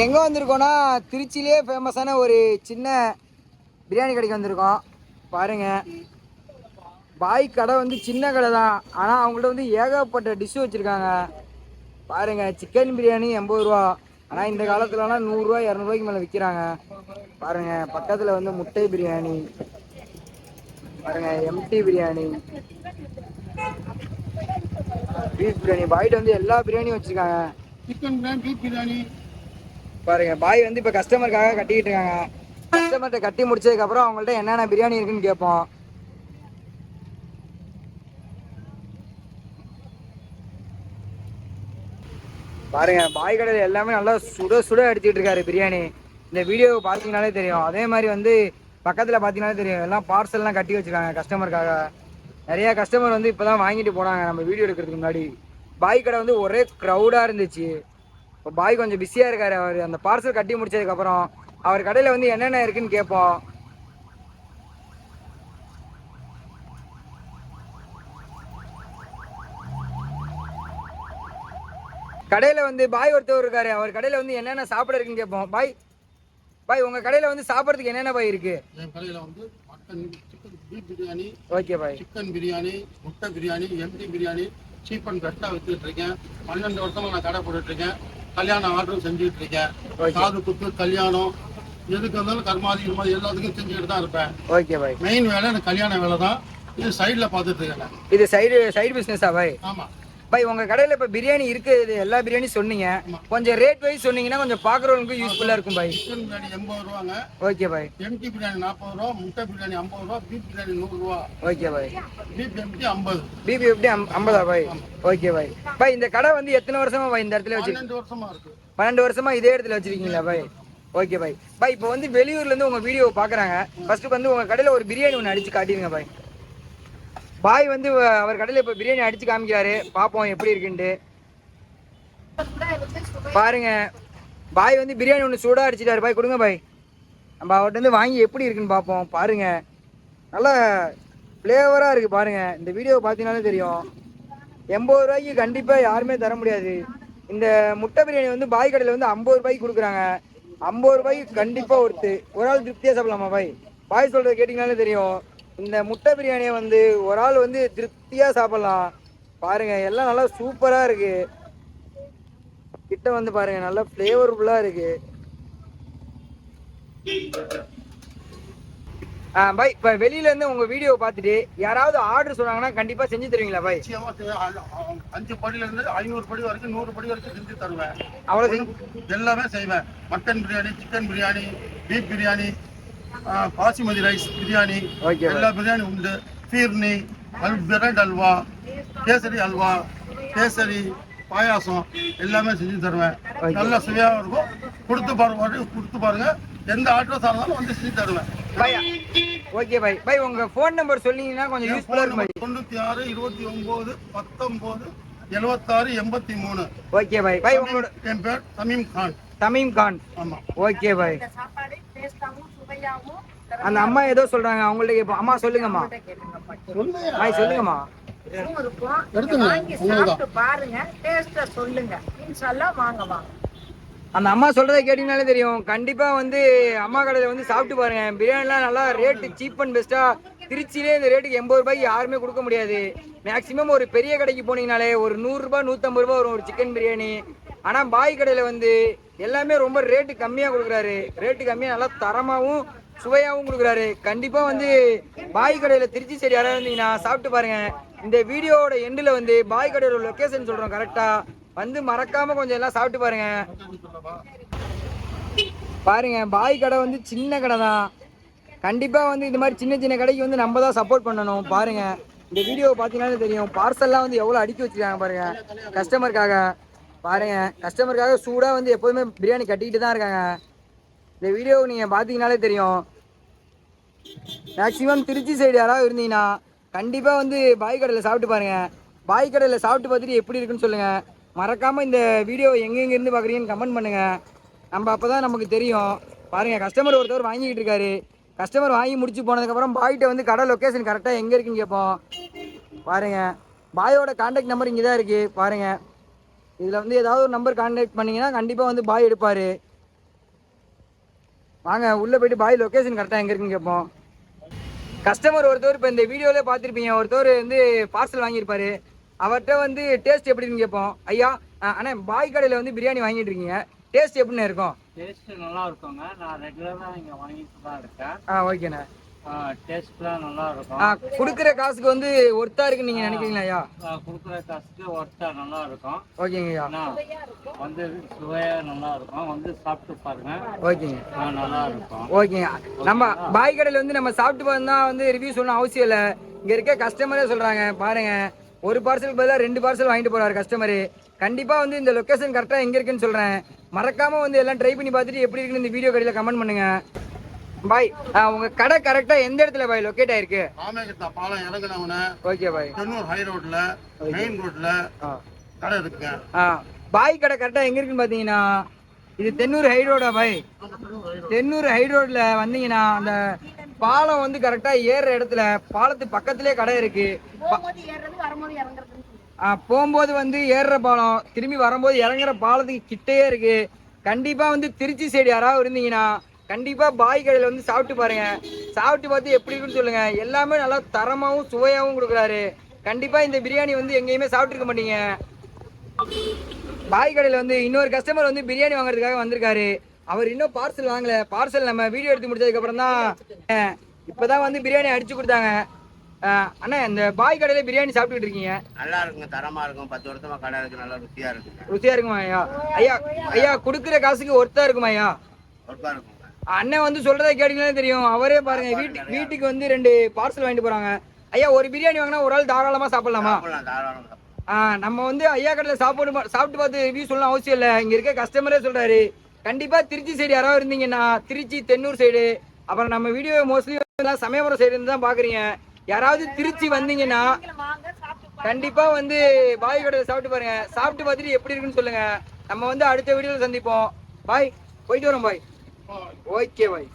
எங்கே வந்திருக்கோன்னா திருச்சியிலே ஃபேமஸான ஒரு சின்ன பிரியாணி கடைக்கு வந்திருக்கோம். பாருங்கள், பாய் கடை வந்து சின்ன கடை தான், ஆனால் அவங்கள்ட்ட வந்து ஏகப்பட்ட டிஷ்ஷு வச்சுருக்காங்க. பாருங்கள், சிக்கன் பிரியாணி 80 ரூபா, ஆனால் இந்த காலத்துலலாம் 100 ரூபா 200 ரூபாய்க்கு மேலே விற்கிறாங்க. பாருங்கள், பக்கத்தில் வந்து முட்டை பிரியாணி, பாருங்கள் எம்டி பிரியாணி, பீஃப் பிரியாணி. பாய்ட்டு வந்து எல்லா பிரியாணியும் வச்சுருக்காங்க. Chicken biryani, beef biryani. பாருங்க, பாய் வந்து இப்போ கஸ்டமருக்காக கட்டிக்கிட்டு இருக்காங்க. கஸ்டமர்கிட்ட கட்டி முடிச்சதுக்கப்புறம் அவங்கள்ட்ட என்னென்ன பிரியாணி இருக்குன்னு கேட்போம். பாருங்க, பாய் கடையில் எல்லாமே நல்லா சுட சுட அடிச்சுட்டு இருக்காரு பிரியாணி. இந்த வீடியோவை பார்த்தீங்கனாலே தெரியும். அதே மாதிரி வந்து பக்கத்தில் பார்த்தீங்கன்னாலே தெரியும், எல்லாம் பார்சல்லாம் கட்டி வச்சுருக்காங்க கஸ்டமருக்காக. நிறையா கஸ்டமர் வந்து இப்போ தான் வாங்கிட்டு போனாங்க நம்ம வீடியோ எடுக்கிறதுக்கு முன்னாடி. பாய் கடை வந்து ஒரே க்ரௌடாக இருந்துச்சு. இப்போ பாய் கொஞ்சம் பிஸியாக இருக்காரு. அவர் அந்த பார்சல் கட்டி முடிச்சதுக்கப்புறம் அவர் கடையில் வந்து என்னென்ன இருக்குன்னு கேட்போம். கடையில் வந்து பாய் ஒருத்தவர் இருக்காரு. அவர் கடையில் வந்து என்னென்ன சாப்பிட இருக்குன்னு கேட்போம். பாய் பாய் உங்கள் கடையில் வந்து சாப்பிட்றதுக்கு என்னென்ன பாய் இருக்கு? என் கடையில் வந்து mutton, chicken, beef biryani, okay பாய், சிக்கன் பிரியாணி, முட்டை biryani, empty biryani, cheap and பெஸ்ட்டாக வச்சுட்டு இருக்கேன். 12 வருஷமா நான் கடை போட்டுட்டு இருக்கேன். கல்யாணம் ஆர்டரும் செஞ்சுட்டு இருக்கேன். காது குத்து, கல்யாணம், எதுக்கு இருந்தாலும் கர்மாதி இது மாதிரி எல்லாத்துக்கும் செஞ்சுக்கிட்டு தான் இருப்பேன். Okay bye. மெயின் வேலை எனக்கு கல்யாண வேலை தான். இது சைடில் பார்த்துட்டு இருக்கேன். இது சைடு பிஸ்னஸா பாய்? ஆமாம் பாய். உங்கள் கடையில் இப்போ பிரியாணி இருக்குது, எல்லா பிரியாணி சொன்னீங்க. கொஞ்சம் ரேட் வைஸ் சொன்னீங்கன்னா கொஞ்சம் பார்க்குறவங்களுக்கு யூஸ்ஃபுல்லாக இருக்கும் பாய். சிக்கன் பிரியாணி 80 ரூபாங்க. Okay bye. எம்டி பிரியாணி 40 ரூபா, முட்டை பிரியாணி 50 ரூபா, பீஃப் பிரியாணி 100 ரூபா. ஓகே பாய். பீஃப் எம்டி 50. பீஃப் எப்படி 50 பாய்? Okay bye. பாய், இந்த கடை வந்து எத்தனை வருஷமா பாய் இந்த இடத்துல வச்சு? 12 வருஷமா இருக்கு. 12 வருஷமா இதே இடத்துல வச்சிருக்கீங்களா பாய்? Okay bye. பாய், இப்போ வந்து வெளியூர்லேருந்து உங்கள் வீடியோவை பார்க்குறாங்க. ஃபர்ஸ்ட்டு வந்து உங்கள் கடையில் ஒரு பிரியாணி ஒன்று அடித்து காட்டிடுங்க பாய். பாய் வந்து அவர் கடையில் இப்போ பிரியாணி அடித்து காமிக்கிறாரு, பார்ப்போம் எப்படி இருக்குன்ட்டு. பாருங்க, பாய் வந்து பிரியாணி ஒன்று சூடாக அடிச்சிட்டாரு. பாய் கொடுங்க பாய், நம்ம அவர்கிட்ட வந்து வாங்கி எப்படி இருக்குன்னு பார்ப்போம். பாருங்க, நல்லா ஃப்ளேவராக இருக்குது. பாருங்க, இந்த வீடியோவை பார்த்தீங்கன்னாலே தெரியும். 80 ரூபாய்க்கு கண்டிப்பாக யாருமே தர முடியாது. இந்த முட்டை பிரியாணி வந்து பாய் கடையில் வந்து 50 ரூபாய்க்கு கொடுக்குறாங்க. 50 ரூபாய்க்கு கண்டிப்பாக ஒரு ஆள் திருப்தியாக சாப்பிடலாமா பாய்? பாய் சொல்கிறத கேட்டிங்கனாலே தெரியும். இந்த முட்டை பிரியாணியை வந்து ஒரு ஆள் வந்து திருப்தியாக சாப்பிட்லாம். பாருங்கள், எல்லாம் நல்லா சூப்பராக இருக்குது. கிட்ட வந்து பாருங்கள், நல்லா ஃப்ளேவர்ஃபுல்லாக இருக்குது. பாய், இப்போ வெளியிலேருந்து உங்கள் வீடியோவை பார்த்துட்டு யாராவது ஆர்டர் சொன்னாங்கன்னா கண்டிப்பாக செஞ்சு தருவீங்களா பாய்? 5 படியிலேருந்து 500 படி வரைக்கும் 100 படி வரைக்கும் செஞ்சு தருவேன். அவ்வளோ எல்லாமே செய்வேன். Mutton biryani, chicken biryani, beef biryani, basmati rice biryani, எல்லா பிரியாணி உண்டு. ஃபீர்னி, பிரெட் அல்வா, கேசரி அல்வா, கேசரி, பாயாசம் எல்லாமே செஞ்சு தருவேன். நல்ல சுவையாக இருக்கும். கொடுத்து பாருங்க. எந்த ஆர்டர் இருந்தாலும் வந்து செஞ்சு தருவேன். Okay bye. பாய், உங்க ஃபோன் நம்பர் சொன்னீங்கன்னா கொஞ்சம் யூஸ்ஃபுல்லா இருக்கும். 96 29 19 76 83. Okay bye. பாய், உங்களோட என் பேர் தமீம் கான். தமீம் கான். ஆமா. Okay bye. அந்த அம்மா ஏதோ சொல்றாங்க, அவங்கள்ட்ட கேட்போம். அம்மா சொல்லுங்கம்மா. பாய் சொல்லுங்கம்மா. அந்த அம்மா சொல்றதை கேட்டீங்கனாலே தெரியும். கண்டிப்பா வந்து அம்மா கடையில வந்து சாப்பிட்டு பாருங்க. பிரியாணிலாம் நல்லா ரேட்டு சீப் அண்ட் பெஸ்டா. திருச்சியிலே இந்த ரேட்டுக்கு 80 ரூபாய்க்கு யாருமே கொடுக்க முடியாது. மேக்சிமம் ஒரு பெரிய கடைக்கு போனீங்கனாலே ஒரு 100 ரூபாய் 150 ரூபாய் வரும் ஒரு சிக்கன் பிரியாணி. ஆனா பாய் கடையில வந்து எல்லாமே ரொம்ப ரேட்டு கம்மியா கொடுக்குறாரு. ரேட்டு கம்மியா நல்லா தரமாவும் சுவையாகவும் கொடுக்குறாரு. கண்டிப்பா வந்து பாய் கடையில திருச்சி சைடு யாராவது இருந்தீங்கன்னா சாப்பிட்டு பாருங்க. இந்த வீடியோவோட எண்டில் வந்து பாய் கடையோட லொக்கேஷன் சொல்றோம், கரெக்டா வந்து மறக்காம கொஞ்சம் எல்லாம் சாப்பிட்டு பாருங்க. பாருங்க, பாய் கடை வந்து சின்ன கடை தான். கண்டிப்பா வந்து இந்த மாதிரி சின்ன சின்ன கடைக்கு வந்து நம்ம தான் சப்போர்ட் பண்ணணும். பாருங்க, இந்த வீடியோவை பார்த்தீங்கன்னாலே தெரியும். பார்சல்லாம் வந்து எவ்வளோ அடுக்கி வச்சிருக்காங்க பாருங்க கஸ்டமருக்காக. பாருங்க, கஸ்டமருக்காக சூடாக வந்து எப்போதுமே பிரியாணி கட்டிக்கிட்டு தான் இருக்காங்க. இந்த வீடியோவை நீங்கள் பார்த்தீங்கன்னாலே தெரியும். மேக்ஸிமம் திருச்சி சைடு யாராவது இருந்தீங்கன்னா கண்டிப்பாக வந்து பாய் கடையில் சாப்பிட்டு பாருங்கள். பாய் கடையில் சாப்பிட்டு பார்த்துட்டு எப்படி இருக்குன்னு சொல்லுங்கள். மறக்காமல் இந்த வீடியோ எங்கெங்கேருந்து பார்க்குறீங்கன்னு கமெண்ட் பண்ணுங்கள். நம்ம அப்போ தான் நமக்கு தெரியும். பாருங்கள், கஸ்டமர் ஒருத்தவர் வாங்கிக்கிட்டு இருக்காரு. கஸ்டமர் வாங்கி முடிச்சு போனதுக்கப்புறம் பாய்கிட்ட வந்து கடை லொக்கேஷன் கரெக்டாக எங்கே இருக்குன்னு கேட்போம். பாருங்கள், பாயோட கான்டாக்ட் நம்பர் இங்கே தான் இருக்குது. பாருங்கள், இதில் வந்து ஏதாவது ஒரு நம்பர் கான்டாக்ட் பண்ணிங்கன்னா கண்டிப்பாக வந்து பாய் எடுப்பார். வாங்க உள்ள போயிட்டு பாய் லொகேஷன் கரெக்டாக எங்கே இருக்குன்னு கேட்போம். கஸ்டமர் ஒருத்தவர் இப்போ இந்த வீடியோவிலே பார்த்துருப்பீங்க, ஒருத்தவர் வந்து பார்சல் வாங்கியிருப்பாரு. அவர்கிட்ட வந்து டேஸ்ட் எப்படின்னு கேட்போம். ஐயா அண்ணா பாய் கடையில் வந்து பிரியாணி வாங்கிட்டு இருக்கீங்க, டேஸ்ட் எப்படின்னு இருக்கும்? டேஸ்ட் நல்லா இருக்குங்க. நான் ரெகுலராக இங்கே வாங்கிட்டு தான் இருக்கேன். ஓகேண்ணே. டேஸ்ட்லாம் நல்லா இருக்கும். கொடுக்குற காசுக்கு வந்து ஒர்த்தா இருக்குன்னு நீங்கள் நினைக்கிறீங்களா ஐயா? கொடுக்குற காசுக்கு ஒர்த்தா நல்லா இருக்கும். ஓகேங்க ஐயா. வந்து சுவையாக நல்லா இருக்கும். வந்து சாப்பிட்டு பாருங்க. ஓகேங்க. நல்லா இருக்கும். ஓகேங்க. நம்ம பாய் கடையில் வந்து நம்ம சாப்பிட்டு பார்த்தா வந்து ரிவ்யூ சொல்லணும் அவசியம் இல்லை. இங்கே இருக்க கஸ்டமரே சொல்கிறாங்க பாருங்க, ஒரு பார்சலுக்கு பதிலாக 2 பார்சல் வாங்கிட்டு போகிறாரு கஸ்டமரு. கண்டிப்பாக வந்து இந்த லொக்கேஷன் கரெக்டாக எங்கே இருக்குன்னு சொல்கிறேன். மறக்காமல் வந்து எல்லாம் ட்ரை பண்ணி பார்த்துட்டு எப்படி இருக்குன்னு இந்த வீடியோ கடையில் கமெண்ட் பண்ணுங்க. பாய் உங்கள் கடை கரெக்டாக எந்த இடத்துல பாய் லொக்கேட் ஆயிருக்கு? பாலம் இறங்குனவன. ஓகே பாய். தென்னூர் ஹை ரோட்ல மெயின் ரோட்ல கடை இருக்குங்க. பாய் கடை கரெக்டாக எங்கே இருக்குன்னு பார்த்தீங்கன்னா இது தென்னூர் ஹை ரோடா பாய்? தென்னூர் ஹை ரோட்ல வந்தீங்கன்னா அந்த பாலம் வந்து கரெக்டாக ஏறுற இடத்துல பாலத்து பக்கத்துலேயே கடை இருக்கு. போகும்போது வந்து ஏறுற பாலம், திரும்பி வரும்போது இறங்குற பாலத்துக்கு கிட்டேயே இருக்கு. கண்டிப்பா வந்து திருச்சி சைடு யாராவது இருந்தீங்கன்னா கண்டிப்பா பாய் கடையில் வந்து சாப்பிட்டு பாருங்க. சாப்பிட்டு பார்த்து எப்படி இருக்குன்னு சொல்லுங்க. எல்லாமே நல்லா தரமாகவும் சுவையாகவும் கொடுக்குறாரு. கண்டிப்பா இந்த பிரியாணி வந்து எங்கேயுமே சாப்பிட்டுருக்க மாட்டீங்க. பாய் கடையில் வந்து இன்னொரு கஸ்டமர் வந்து பிரியாணி வாங்குறதுக்காக வந்திருக்காரு. அவர் இன்னும் பார்சல் வாங்கல. பார்சல் நம்ம வீடியோ எடுத்து முடிச்சதுக்கு அப்புறம் தான் இப்பதான் வந்து பிரியாணி அடிச்சு கொடுத்தாங்க. அண்ணா இந்த பாய் கடையில பிரியாணி சாப்பிட்டுட்டு இருக்கீங்க? நல்லா இருக்குங்க, தரமா இருக்கும். 10 வருஷமா கடை இருக்கு, நல்லா ருசியா இருக்குங்க. ருசியா இருக்குமா ஐயா? ஐயா ஐயா கொடுக்குற காசுக்கு ஒர்த்தா இருக்குமா ஐயா? ஒர்த்தா இருக்குங்க. அண்ணன் வந்து சொல்றதை கேட்டீங்கன்னா தெரியும். அவரே பாருங்க வீட்டுக்கு வந்து 2 பார்சல் வாங்கிட்டு போறாங்க. ஐயா ஒரு பிரியாணி வாங்கினா ஒரு ஆள் தாராளமா சாப்பிடலாமா? நம்ம வந்து ஐயா கடையில் சாப்பிட்டு பார்த்து ரிவ்யூ சொல்லணும் அவசியம் இல்லை. இங்க இருக்க கஸ்டமரே சொல்றாரு. கண்டிப்பா திருச்சி சைடு யாராவது இருந்தீங்கன்னா திருச்சி தென்னூர் சைடு, அப்புறம் நம்ம வீடியோ மோஸ்ட்லி சமயபுரம் சைடு இருந்து தான் பாக்குறீங்க. யாராவது திருச்சி வந்தீங்கன்னா கண்டிப்பா வந்து பாய் கடையில் சாப்பிட்டு பாருங்க. சாப்பிட்டு பார்த்துட்டு எப்படி இருக்குன்னு சொல்லுங்க. நம்ம வந்து அடுத்த வீடியோல சந்திப்போம். பாய் போயிட்டு வரோம் பாய். Okay bye.